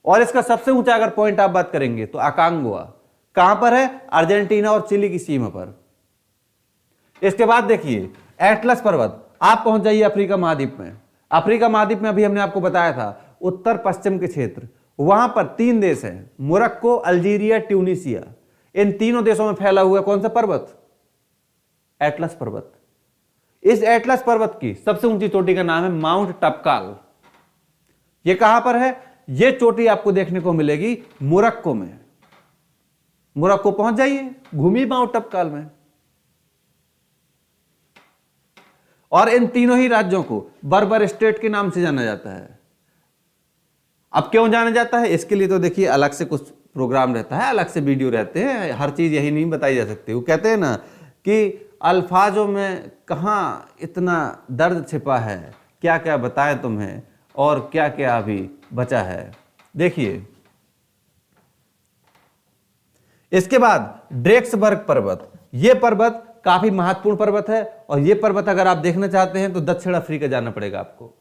और इसका सबसे ऊंचा अगर पॉइंट आप बात करेंगे तो अकांगुआ, कहां पर है, अर्जेंटीना और चिली की सीमा पर। इसके बाद देखिए एटलस पर्वत, आप पहुंच जाइए अफ्रीका महाद्वीप में। अफ्रीका महाद्वीप में अभी हमने आपको बताया था उत्तर पश्चिम के क्षेत्र, वहां पर 3 देश हैं, मोरक्को, अल्जीरिया, ट्यूनीसिया। इन तीनों देशों में फैला हुआ कौन सा पर्वत, एटलस पर्वत। इस एटलस पर्वत की सबसे ऊंची चोटी का नाम है माउंट टपकाल। यह कहां पर है, यह चोटी आपको देखने को मिलेगी मोरक्को में। मोरक्को पहुंच जाइए, घूमिए माउंट टपकाल में। और इन तीनों ही राज्यों को बर्बर स्टेट के नाम से जाना जाता है। अब क्यों जाना जाता है, इसके लिए तो देखिए अलग से कुछ प्रोग्राम रहता है, अलग से वीडियो रहते हैं, हर चीज यही नहीं बताई जा सकती। वो कहते हैं ना कि अल्फाजों में कहां इतना दर्द छिपा है, क्या क्या बताएं तुम्हें और क्या क्या अभी बचा है। देखिए इसके बाद ड्रेक्सबर्ग पर्वत, यह पर्वत काफी महत्वपूर्ण पर्वत है। और यह पर्वत अगर आप देखना चाहते हैं तो दक्षिण अफ्रीका जाना पड़ेगा आपको।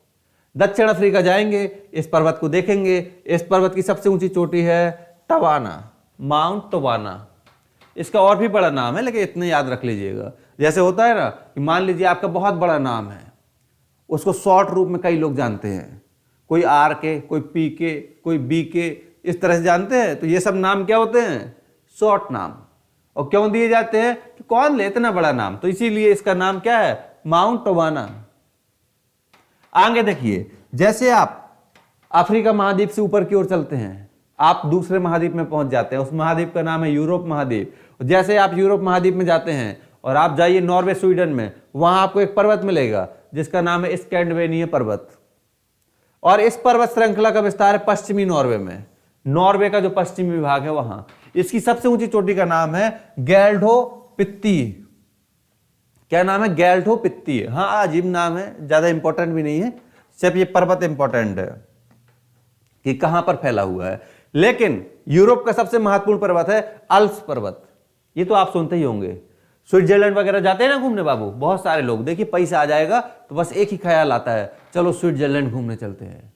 दक्षिण अफ्रीका जाएंगे, इस पर्वत को देखेंगे। इस पर्वत की सबसे ऊंची चोटी है टवाना, माउंट टवाना। इसका और भी बड़ा नाम है, लेकिन इतने याद रख लीजिएगा। जैसे होता है ना कि मान लीजिए आपका बहुत बड़ा नाम है, उसको शॉर्ट रूप में कई लोग जानते हैं, कोई आर के, कोई पी के, कोई बी के, इस तरह से जानते हैं। तो ये सब नाम क्या होते हैं, शॉर्ट नाम। और क्यों दिए जाते हैं कि कौन ले इतना बड़ा नाम, तो इसीलिए इसका नाम क्या है, माउंट टवाना। आगे देखिए, जैसे आप अफ्रीका महाद्वीप से ऊपर की ओर चलते हैं, आप दूसरे महाद्वीप में पहुंच जाते हैं। उस महाद्वीप का नाम है यूरोप महाद्वीप। जैसे आप यूरोप महाद्वीप में जाते हैं और आप जाइए नॉर्वे, स्वीडन में, वहां आपको एक पर्वत मिलेगा जिसका नाम है स्कैंडिनेविया पर्वत। और इस पर्वत श्रृंखला का विस्तार है पश्चिमी नॉर्वे में, नॉर्वे का जो पश्चिमी विभाग है वहां। इसकी सबसे ऊंची चोटी का नाम है गैल्ढो पित्ती। क्या नाम है, गैल्ढो पित्ती। हाँ, अजीब नाम है, ज्यादा इंपॉर्टेंट भी नहीं है, सिर्फ ये पर्वत इंपॉर्टेंट है कि कहां पर फैला हुआ है। लेकिन यूरोप का सबसे महत्वपूर्ण पर्वत है अल्प्स पर्वत। ये तो आप सुनते ही होंगे, स्विट्जरलैंड वगैरह जाते हैं ना घूमने बाबू, बहुत सारे लोग। देखिए पैसा आ जाएगा तो बस एक ही ख्याल आता है, चलो स्विट्जरलैंड घूमने चलते हैं।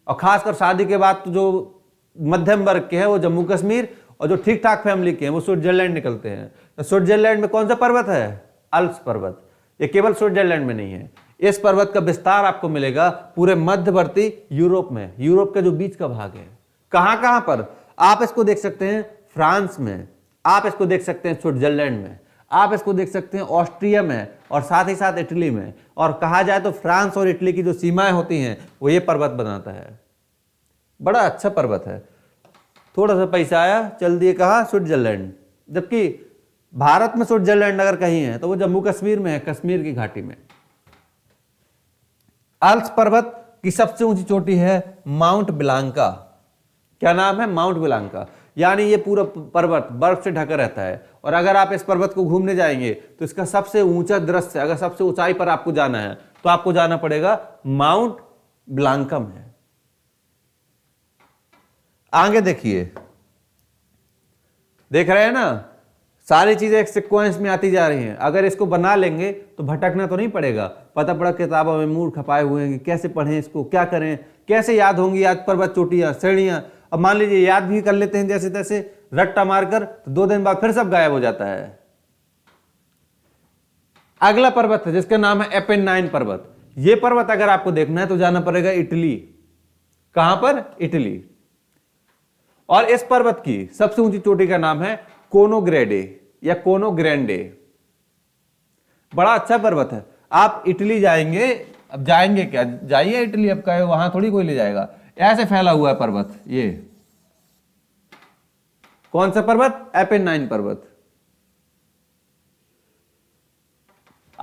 और खासकर शादी के बाद तो जो मध्यम वर्ग के हैं वो जम्मू कश्मीर, और जो ठीक ठाक फैमिली के हैं वो स्विट्जरलैंड निकलते हैं। तो स्विट्जरलैंड में कौन सा पर्वत है, अल्प्स पर्वत। ये केवल स्विट्जरलैंड में नहीं है, इस पर्वत का विस्तार आपको मिलेगा पूरे मध्यवर्ती यूरोप में, यूरोप का जो बीच का भाग है। कहां कहां पर आप इसको देख सकते हैं, फ्रांस में, आप इसको देख सकते हैं स्विट्जरलैंड में, आप इसको देख सकते हैं ऑस्ट्रिया में, और साथ ही साथ इटली में। और कहा जाए तो फ्रांस और इटली की जो सीमाएं होती हैं वो ये पर्वत बनाता है। बड़ा अच्छा पर्वत है। थोड़ा सा पैसा आया, चल दिए कहा, स्विट्जरलैंड। जबकि भारत में स्विट्जरलैंड अगर कहीं है तो वो जम्मू कश्मीर में है, कश्मीर की घाटी में। अल्प्स पर्वत की सबसे ऊंची चोटी है माउंट ब्लांका। क्या नाम है, माउंट ब्लांका। यानी ये पूरा पर्वत बर्फ से ढका रहता है। और अगर आप इस पर्वत को घूमने जाएंगे तो इसका सबसे ऊंचा दृश्य, अगर सबसे ऊंचाई पर आपको जाना है तो आपको जाना पड़ेगा माउंट ब्लांका में। आगे देखिए, देख रहे हैं ना, सारी चीजें एक सीक्वेंस में आती जा रही हैं। अगर इसको बना लेंगे तो भटकना तो नहीं पड़ेगा। पता पड़ा किताबों में मूड खपाए हुए हैं कि कैसे पढ़ें इसको, क्या करें, कैसे याद होंगी आज पर्वत, चोटियां, श्रेणियां। अब मान लीजिए याद भी कर लेते हैं जैसे तैसे रट्टा मारकर, तो 2 दिन बाद फिर सब गायब हो जाता है। अगला पर्वत है जिसका नाम है एपेनाइन पर्वत। यह पर्वत अगर आपको देखना है तो जाना पड़ेगा इटली। कहां पर, इटली। और इस पर्वत की सबसे ऊंची चोटी का नाम है कोनो ग्रेडे या कोनो ग्रैंडे। बड़ा अच्छा पर्वत है। आप इटली जाएंगे, अब जाएंगे क्या, जाइए इटली, अब कहे वहां थोड़ी कोई ले जाएगा। ऐसे फैला हुआ है पर्वत। ये कौन सा पर्वत, एपेनाइन पर्वत।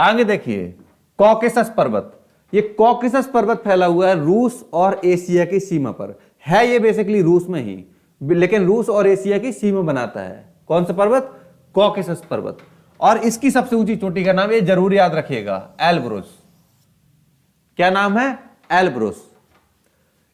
आगे देखिए कॉकेसस पर्वत। ये कॉकेसस पर्वत फैला हुआ है रूस और एशिया की सीमा पर है। ये बेसिकली रूस में ही, लेकिन रूस और एशिया की सीमा बनाता है। कौन सा पर्वत? कॉकेसस पर्वत। और इसकी सबसे ऊंची चोटी का नाम ये जरूर याद रखिएगा, एल्ब्रुस। क्या नाम है? एल्ब्रुस।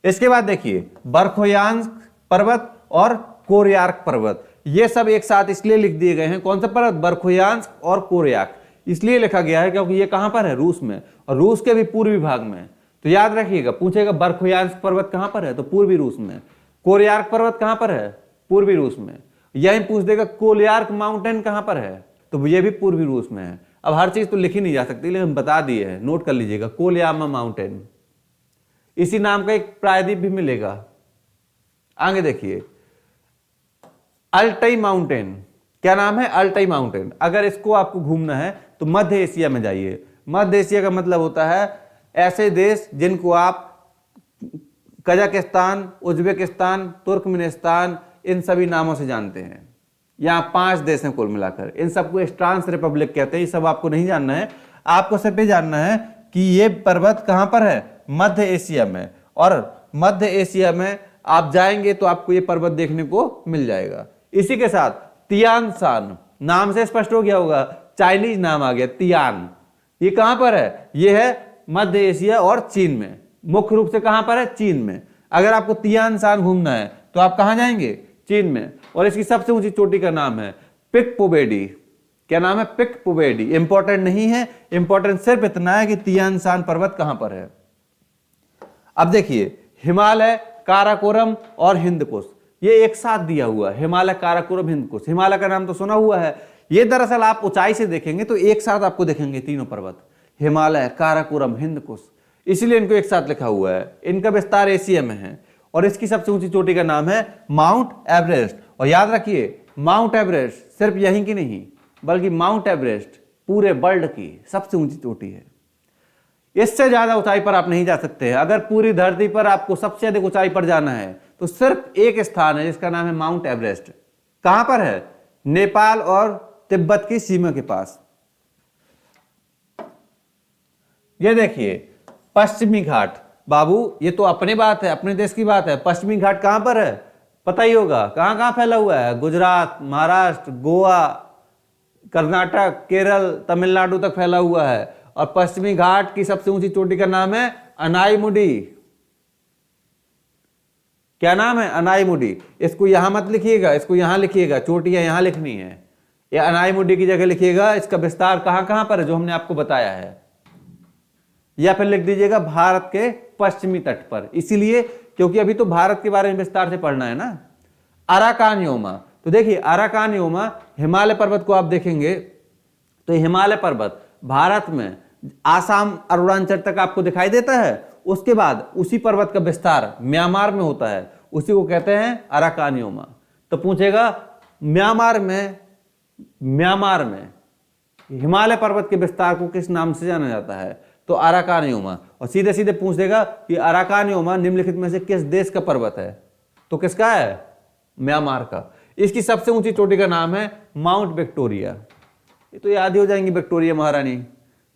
इसके बाद देखिए बर्खोयांस्क पर्वत और कोरियार्क पर्वत, ये सब एक साथ इसलिए लिख दिए गए हैं। कौन सा पर्वत? बर्खोयांस्क और कोरियाक। इसलिए लिखा गया है क्योंकि ये कहां पर है? रूस में, और रूस के भी पूर्वी भाग में। तो याद रखिएगा, पूछेगा बर्खोयांस्क पर्वत कहां पर है, तो पूर्वी रूस में। कोरियार्क पर्वत कहां पर है? पूर्वी रूस में। यही पूछ देगा कोलियार्क माउंटेन कहां पर है, तो ये भी पूर्वी रूस में है। अब हर चीज तो लिखी नहीं जा सकती, लेकिन बता दिए है, नोट कर लीजिएगा। कोलियामा माउंटेन, इसी नाम का एक प्रायद्वीप भी मिलेगा। आगे देखिए अल्टाई माउंटेन। क्या नाम है? Altai mountain. अगर इसको आपको घूमना है तो मध्य एशिया में जाइए। मध्य एशिया का मतलब होता है ऐसे देश जिनको आप कजाकिस्तान, उज्बेकिस्तान, तुर्कमेनिस्तान, इन सभी नामों से जानते हैं। यहाँ 5 देश हैं कुल मिलाकर, इन सबको ट्रांस रिपब्लिक कहते हैं। ये सब आपको नहीं जानना है, आपको सिर्फ ये जानना है कि ये पर्वत कहां पर है? मध्य एशिया में। और मध्य एशिया में आप जाएंगे तो आपको ये पर्वत देखने को मिल जाएगा। इसी के साथ तियान सान, नाम से स्पष्ट हो गया होगा, चाइनीज नाम आ गया तियान। ये कहां पर है? ये है मध्य एशिया और चीन में। मुख्य रूप से कहां पर है? चीन में। अगर आपको तियान सान घूमना है तो आप कहां जाएंगे? चीन में। और इसकी सबसे ऊंची चोटी का नाम है पिक पुबेडी। क्या नाम है? पिक पुबेडी। इंपॉर्टेंट नहीं है, इंपॉर्टेंट सिर्फ इतना है कि तियान सान पर्वत कहां पर है। अब देखिए हिमालय, काराकोरम और हिंदकुश, ये एक साथ दिया हुआ है। हिमालय, काराकोरम, हिंदकुश। हिमालय का नाम तो सुना हुआ है। ये दरअसल आप ऊंचाई से देखेंगे तो एक साथ आपको देखेंगे तीनों पर्वत, हिमालय, काराकोरम, हिंदकुश, इसलिए इनको एक साथ लिखा हुआ है। इनका विस्तार एशिया में है। और इसकी सबसे ऊंची चोटी का नाम है माउंट एवरेस्ट। और याद रखिए माउंट एवरेस्ट सिर्फ यहीं की नहीं, बल्कि माउंट एवरेस्ट पूरे वर्ल्ड की सबसे ऊंची चोटी है। इससे ज्यादा ऊंचाई पर आप नहीं जा सकते हैं। अगर पूरी धरती पर आपको सबसे अधिक ऊंचाई पर जाना है तो सिर्फ एक स्थान है जिसका नाम है माउंट एवरेस्ट। कहां पर है? नेपाल और तिब्बत की सीमा के पास। ये देखिए पश्चिमी घाट। बाबू ये तो अपनी बात है, अपने देश की बात है। पश्चिमी घाट कहां पर है? पता ही होगा। कहां कहां फैला हुआ है? गुजरात, महाराष्ट्र, गोवा, कर्नाटक, केरल, तमिलनाडु तक फैला हुआ है। और पश्चिमी घाट की सबसे ऊंची चोटी का नाम है अनाईमुडी। क्या नाम है? अनाईमुडी। इसको यहां मत लिखिएगा, इसको यहां लिखिएगा, चोटियां यहां लिखनी है। ये अनाईमुडी की जगह लिखिएगा। इसका विस्तार कहां कहां पर है जो हमने आपको बताया है, या फिर लिख दीजिएगा भारत के पश्चिमी तट पर। इसीलिए क्योंकि अभी तो भारत के बारे में विस्तार से पढ़ना है ना। अराकानयोमा, तो देखिए अराकानयोमा हिमालय पर्वत को आप देखेंगे तो हिमालय पर्वत भारत में आसाम, अरुणाचल तक आपको दिखाई देता है। उसके बाद उसी पर्वत का विस्तार म्यांमार में होता है, उसी को कहते हैं अराकानयोमा। तो पूछेगा म्यांमार में हिमालय पर्वत के विस्तार को किस नाम से जाना जाता है? तो अराकानयोमा। और सीधे सीधे पूछ देगा कि अराकानयोमा निम्नलिखित में से किस देश का पर्वत है? तो किसका है? म्यांमार का। इसकी सबसे ऊंची चोटी का नाम है माउंट विक्टोरिया। ये तो याद ही हो जाएंगी, विक्टोरिया महारानी,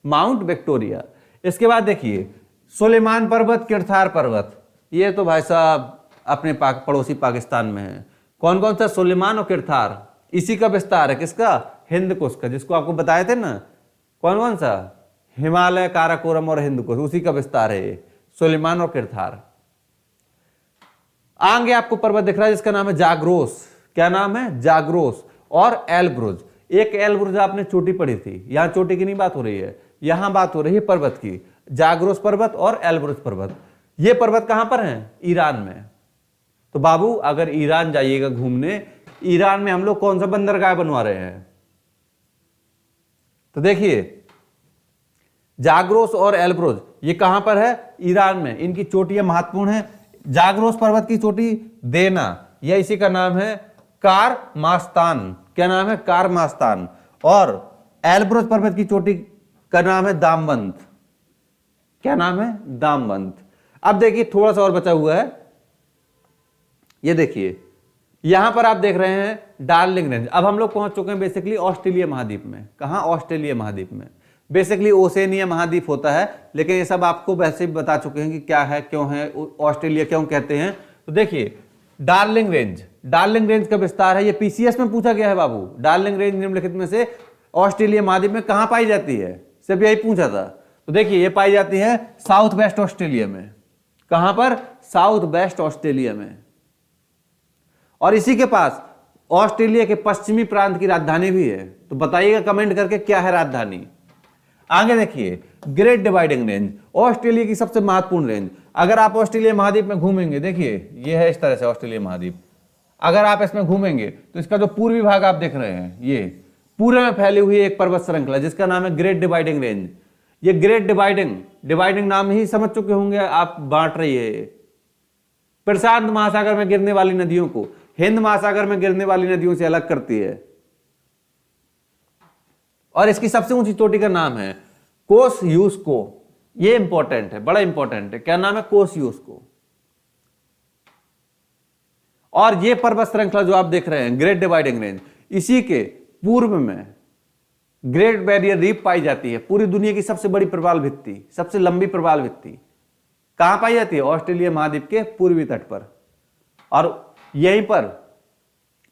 माउंट विक्टोरिया। इसके बाद देखिए सुलेमान पर्वत, किरथार पर्वत, ये तो भाई साहब अपने पड़ोसी पाकिस्तान में है। कौन कौन सा? सुलेमान और किरथार। इसी का विस्तार है किसका? हिंदकुश का, जिसको आपको बताए थे ना। कौन कौन सा? हिमालय, काराकोरम और हिंदकुश, उसी का विस्तार है ये सुलेमान और किरथार। आगे आपको पर्वत दिख रहा है जिसका नाम है जाग्रोस। क्या नाम है? जाग्रोस और एल्ब्रुज। एक एल्ब्रुज आपने चोटी पढ़ी थी, यहां चोटी की नहीं बात हो रही है, यहां बात हो रही है पर्वत की। जाग्रोस पर्वत और एल्ब्रुज पर्वत, ये पर्वत कहां पर हैं? ईरान में। तो बाबू अगर ईरान जाइएगा घूमने, ईरान में हम लोग कौन सा बंदरगाह बनवा रहे हैं? तो देखिए जाग्रोस और एल्ब्रुज ये कहां पर है? ईरान में। इनकी चोटियां महत्वपूर्ण हैं। जाग्रोस पर्वत की चोटी देना, यह इसी का नाम है कारमास्तान। क्या नाम है? कारमास्तान। और एल्ब्रुज पर्वत की चोटी का नाम है दामवंत। क्या नाम है? दामवंत। अब देखिए थोड़ा सा और बचा हुआ है। ये देखिए यहां पर आप देख रहे हैं डार्लिंग रेंज। अब हम लोग पहुंच चुके हैं बेसिकली ऑस्ट्रेलिया महाद्वीप में। कहां? ऑस्ट्रेलिया महाद्वीप में। बेसिकली ओसेनिया महाद्वीप होता है, लेकिन ये सब आपको वैसे ही बता चुके हैं कि क्या है, क्यों है, ऑस्ट्रेलिया क्यों कहते हैं। तो देखिए डार्लिंग रेंज, डार्लिंग रेंज का विस्तार है, ये पीसीएस में पूछा गया है बाबू। डार्लिंग रेंज निम्नलिखित में से ऑस्ट्रेलिया महाद्वीप में कहां पाई जाती है, सिर्फ यही पूछा था। तो देखिए ये पाई जाती है साउथ वेस्ट ऑस्ट्रेलिया में। कहां पर? साउथ वेस्ट ऑस्ट्रेलिया में। और इसी के पास ऑस्ट्रेलिया के पश्चिमी प्रांत की राजधानी भी है। तो बताइएगा कमेंट करके क्या है राजधानी। आगे देखिए ग्रेट डिवाइडिंग रेंज, ऑस्ट्रेलिया की सबसे महत्वपूर्ण रेंज। अगर आप ऑस्ट्रेलिया महाद्वीप में घूमेंगे, देखिए ये है इस तरह से ऑस्ट्रेलिया महाद्वीप। अगर आप इसमें घूमेंगे तो इसका जो पूर्वी भाग आप देख रहे हैं, ये पूरे में फैली हुई एक पर्वत श्रृंखला जिसका नाम है ग्रेट डिवाइडिंग रेंज। ये ग्रेट डिवाइडिंग नाम ही समझ चुके होंगे आप, बांट रही है प्रशांत महासागर में गिरने वाली नदियों को हिंद महासागर में गिरने वाली नदियों से अलग करती है। और इसकी सबसे ऊंची चोटी का नाम है कोसयुस्को। ये इंपॉर्टेंट है, बड़ा इंपॉर्टेंट है। क्या नाम है? कोसयुस्को। और ये पर्वत श्रृंखला जो आप देख रहे हैं ग्रेट डिवाइडिंग रेंज, इसी के पूर्व में ग्रेट बैरियर रीफ पाई जाती है। पूरी दुनिया की सबसे बड़ी प्रवाल भित्ति, सबसे लंबी प्रवाल भित्ति कहां पाई जाती है? ऑस्ट्रेलिया महाद्वीप के पूर्वी तट पर। और यहीं पर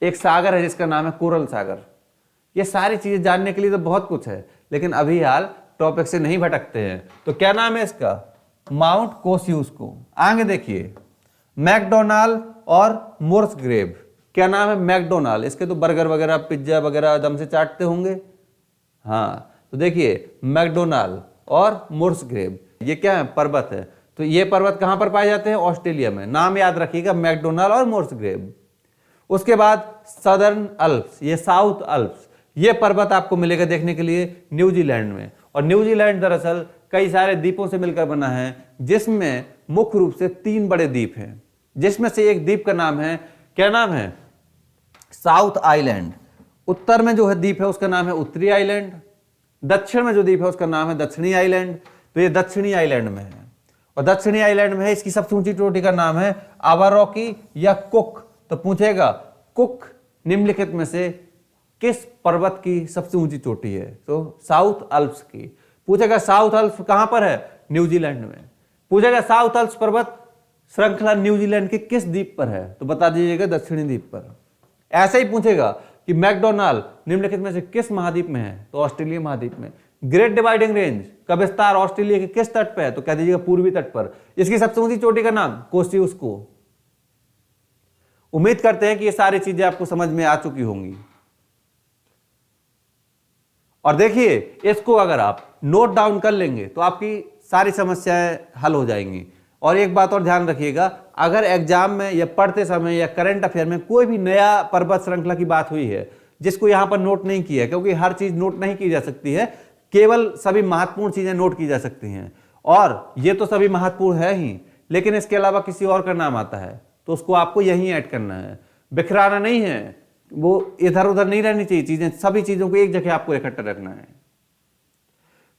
एक सागर है जिसका नाम है कोरल सागर। ये सारी चीजें जानने के लिए तो बहुत कुछ है, लेकिन अभी हाल टॉपिक से नहीं भटकते हैं। तो क्या नाम है इसका? माउंट कोसयुस्को। आगे देखिए मैकडोनाल्ड और मोर्स ग्रेव। क्या नाम है? मैकडोनाल्ड। इसके तो बर्गर वगैरह पिज्जा वगैरह दम से चाटते होंगे। हाँ, तो देखिए मैकडोनाल्ड और मोर्स ग्रेव, ये क्या है? पर्वत है। तो ये पर्वत कहां पर पाए जाते हैं? ऑस्ट्रेलिया में। नाम याद रखिएगा, मैकडोनाल्ड और मोर्स ग्रेव। उसके बाद सदर्न अल्प्स, ये साउथ अल्प्स, ये पर्वत आपको मिलेगा देखने के लिए न्यूजीलैंड में। और न्यूजीलैंड दरअसल कई सारे द्वीपों से मिलकर बना है, जिसमें मुख्य रूप से 3 बड़े द्वीप हैं, जिसमें से एक द्वीप का नाम है, क्या नाम है? South island. उत्तर में जो है द्वीप है उसका नाम है उत्तरी आइलैंड। दक्षिण में जो द्वीप है उसका नाम है दक्षिणी आइलैंड। तो ये दक्षिणी आइलैंड में है। और दक्षिणी आइलैंड में है, इसकी सबसे ऊंची चोटी का नाम है आवारोकी या कुक। तो पूछेगा कुक निम्नलिखित में से किस पर्वत की सबसे ऊंची चोटी है? तो साउथ अल्प्स की। पूछेगा साउथ अल्प्स कहां पर है? न्यूजीलैंड में। पूछेगा साउथ अल्प्स पर्वत श्रृंखला न्यूजीलैंड के किस द्वीप पर है? तो बता दीजिएगा दक्षिणी द्वीप पर। ऐसे ही पूछेगा कि मैकडोनाल्ड निम्नलिखित में से किस महाद्वीप में है? तो ऑस्ट्रेलिया महाद्वीप में। ग्रेट डिवाइडिंग रेंज का विस्तार ऑस्ट्रेलिया के किस तट पर है? तो कह दीजिएगा पूर्वी तट पर। इसकी सबसे ऊंची चोटी का नाम कोसयुस्को। उम्मीद करते हैं कि ये सारी चीजें आपको समझ में आ चुकी होंगी। और देखिए इसको अगर आप नोट डाउन कर लेंगे तो आपकी सारी समस्याएं हल हो जाएंगी। और एक बात और ध्यान रखिएगा, अगर एग्जाम में या पढ़ते समय या करंट अफेयर में कोई भी नया पर्वत श्रृंखला की बात हुई है जिसको यहां पर नोट नहीं किया है, क्योंकि हर चीज नोट नहीं की जा सकती है, केवल सभी महत्वपूर्ण चीजें नोट की जा सकती हैं। और ये तो सभी महत्वपूर्ण है ही, लेकिन इसके अलावा किसी और का नाम आता है तो उसको आपको यहीं ऐड करना है, बिखराना नहीं है, वो इधर उधर नहीं रहनी चाहिए चीजें, सभी चीजों को एक जगह आपको इकट्ठा रखना है।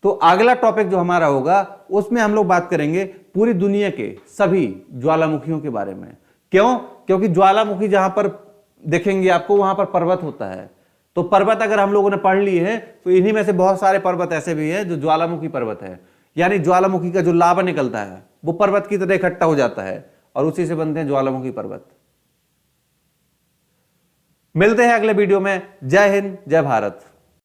तो अगला टॉपिक जो हमारा होगा उसमें हम लोग बात करेंगे पूरी दुनिया के सभी ज्वालामुखियों के बारे में। क्यों? क्योंकि ज्वालामुखी जहां पर देखेंगे आपको वहां पर पर्वत होता है। तो पर्वत अगर हम लोगों ने पढ़ लिए हैं तो इन्हीं में से बहुत सारे पर्वत ऐसे भी हैं जो ज्वालामुखी पर्वत है, यानी ज्वालामुखी का जो लावा निकलता है वो पर्वत की तरह इकट्ठा हो जाता है और उसी से बनते हैं ज्वालामुखी पर्वत। मिलते हैं अगले वीडियो में। जय हिंद, जय भारत।